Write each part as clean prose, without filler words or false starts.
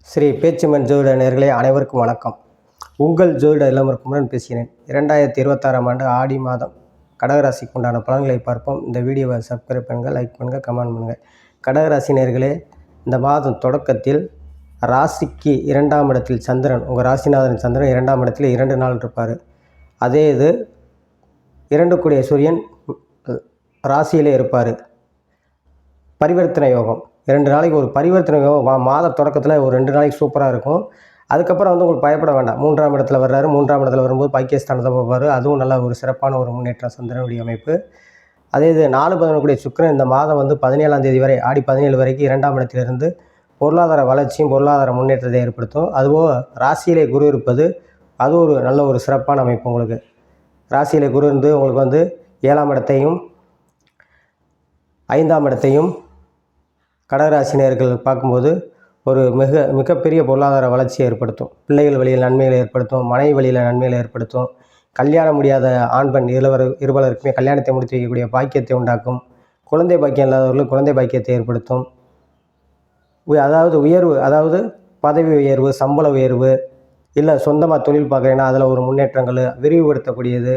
ஸ்ரீ பேச்சுமன் ஜோதிட நேயர்களே அனைவருக்கும் வணக்கம். உங்கள் ஜோதிட இளமர்குமரன் பேசுகிறேன். 2026ஆம் ஆண்டு ஆடி மாதம் கடகராசிக்கு உண்டான பலன்களை பார்ப்போம். இந்த வீடியோவை சப்ஸ்கிரைப் பண்ணுங்கள், லைக் பண்ணுங்கள், கமெண்ட் பண்ணுங்கள். கடகராசி நேயர்களே, இந்த மாதம் தொடக்கத்தில் ராசிக்கு 2ஆம் இடத்தில் சந்திரன், உங்கள் ராசிநாதன் சந்திரன் 2ஆம் இடத்தில் 2 நாள் இருப்பார். அதே இது 2 கூடிய சூரியன் ராசியிலே இருப்பார். பரிவர்த்தனை யோகம் 2 நாளைக்கு ஒரு பரிவர்த்தனை யோகம் மாத தொடக்கத்தில் ஒரு 2 நாளைக்கு சூப்பராக இருக்கும். அதுக்கப்புறம் உங்களுக்கு பயப்பட வேண்டாம். 3ஆம் இடத்துல வர்றாரு. 3ஆம் இடத்துல வரும்போது பாக்கியஸ்தானத்தை பார்ப்பார். அதுவும் நல்ல ஒரு சிறப்பான ஒரு முன்னேற்றம் சந்திரனுடைய அமைப்பு. அதே இது 4-11 கூடிய சுக்கிரன் இந்த மாதம் 17ஆம் தேதி வரை ஆடி 17 வரைக்கும் 2ஆம் இடத்திலிருந்து பொருளாதார வளர்ச்சியும் பொருளாதார முன்னேற்றத்தை ஏற்படுத்தும். அதுபோக ராசியிலே குரு இருப்பது அது ஒரு நல்ல ஒரு சிறப்பான அமைப்பு. உங்களுக்கு ராசியிலே குரு இருந்து உங்களுக்கு 7ஆம் இடத்தையும் 5ஆம் இடத்தையும் கடகராசினியர்கள் பார்க்கும்போது ஒரு மிகப்பெரிய பொருளாதார வளர்ச்சியை ஏற்படுத்தும். பிள்ளைகள் வழியில் நன்மைகளை ஏற்படுத்தும். மனைவி வழியில் நன்மைகளை ஏற்படுத்தும். கல்யாணம் முடியாத ஆண் பெண் இருவருக்குமே கல்யாணத்தை முடித்து வைக்கக்கூடிய பாக்கியத்தை உண்டாக்கும். குழந்தை பாக்கியம் இல்லாதவர்களுக்கு குழந்தை பாக்கியத்தை ஏற்படுத்தும். அதாவது உயர்வு, அதாவது பதவி உயர்வு, சம்பள உயர்வு, இல்லை சொந்தமாக தொழில் பார்க்குறீங்கன்னா அதில் ஒரு முன்னேற்றங்கள் விரிவுபடுத்தக்கூடியது,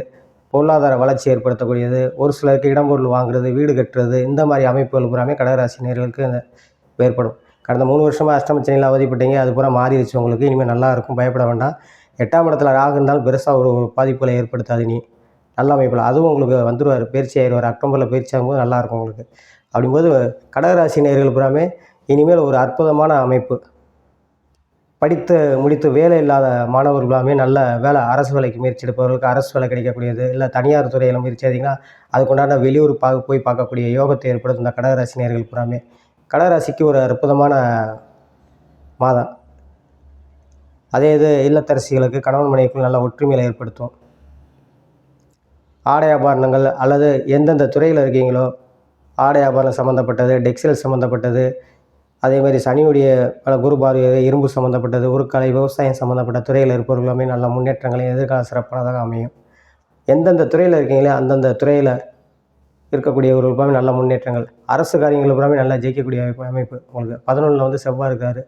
பொருளாதார வளர்ச்சி ஏற்படுத்தக்கூடியது, ஒரு சிலருக்கு இடம்பொருள் வாங்குறது, வீடு கட்டுறது, இந்த மாதிரி அமைப்புகள் பூராமே கடகராசி நேயர்களுக்கு ஏற்படும். கடந்த 3 வருஷமாக அஷ்டமச்சனியில் அவதிப்பட்டீங்க, அது பூரா மாறிடுச்சு உங்களுக்கு. இனிமேல் நல்லா இருக்கும், பயப்பட வேண்டாம். 8ஆம் இடத்துல ராகு இருந்தாலும் பெருசாக ஒரு பாதிப்புகளை ஏற்படுத்தாது. நல்ல அமைப்பில் அதுவும் உங்களுக்கு வந்துடுவார், பயிற்சி ஆயிடுவார். அக்டோபரில் பயிற்சி ஆகும்போது நல்லாயிருக்கும் உங்களுக்கு. அப்படிங்கும்போது கடகராசி நேயர்கள் பூராமே இனிமேல் ஒரு அற்புதமான அமைப்பு. படித்து முடித்து வேலை இல்லாத மாணவர்களாமே நல்ல வேலை, அரசு வேலைக்கு முயற்சி எடுப்பவர்களுக்கு அரசு வேலை கிடைக்கக்கூடியது, இல்லை தனியார் துறையில் முயற்சி எடுத்திங்கன்னா அதுக்குண்டான வெளியூர் போய் பார்க்கக்கூடிய யோகத்தை ஏற்படுத்தும் இந்த கடகராசி நேயர்கள் பூராமே. கடகராசிக்கு ஒரு அற்புதமான மாதம். அதே இது இல்லத்தரசிகளுக்கு கணவன் மனைவிக்குள் நல்ல ஒற்றுமையை ஏற்படுத்தும். ஆடை ஆபரணங்கள் அல்லது எந்தெந்த துறையில் இருக்கீங்களோ, ஆடை ஆபரணம் சம்மந்தப்பட்டது, டெக்ஸ்டைல் சம்மந்தப்பட்டது, அதேமாதிரி சனியுடைய குரு பார்வை இரும்பு சம்மந்தப்பட்டது, உருக்கலை, விவசாயம் சம்மந்தப்பட்ட துறையில் இருப்பவர்களுமே நல்ல முன்னேற்றங்களையும் எதிர்கால சிறப்பானதாக அமையும். எந்தெந்த துறையில் இருக்கீங்களோ அந்தந்த துறையில் இருக்கக்கூடியவர்களுக்குமே நல்ல முன்னேற்றங்கள். அரசு காரியங்கள் பூராமே நல்லா ஜெயிக்கக்கூடிய அமைப்பு. உங்களுக்கு 11ல் செவ்வாய் இருக்கார்.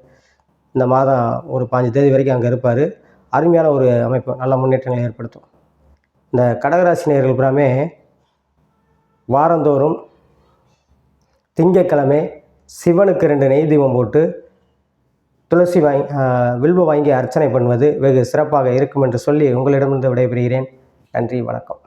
இந்த மாதம் ஒரு 5 தேதி வரைக்கும் அங்கே இருப்பார். அருமையான ஒரு அமைப்பு, நல்ல முன்னேற்றங்களை ஏற்படுத்தும். இந்த கடகராசி நேயர்கள் பூராமே வாரந்தோறும் திங்கட்கிழமை சிவனுக்கு 2 நெய் தீபம் போட்டு துளசி வில்வ வாங்கி அர்ச்சனை பண்ணுவது வெகு சிறப்பாக இருக்கும் என்று சொல்லி உங்களிடமிருந்து விடைபெறுகிறேன். நன்றி, வணக்கம்.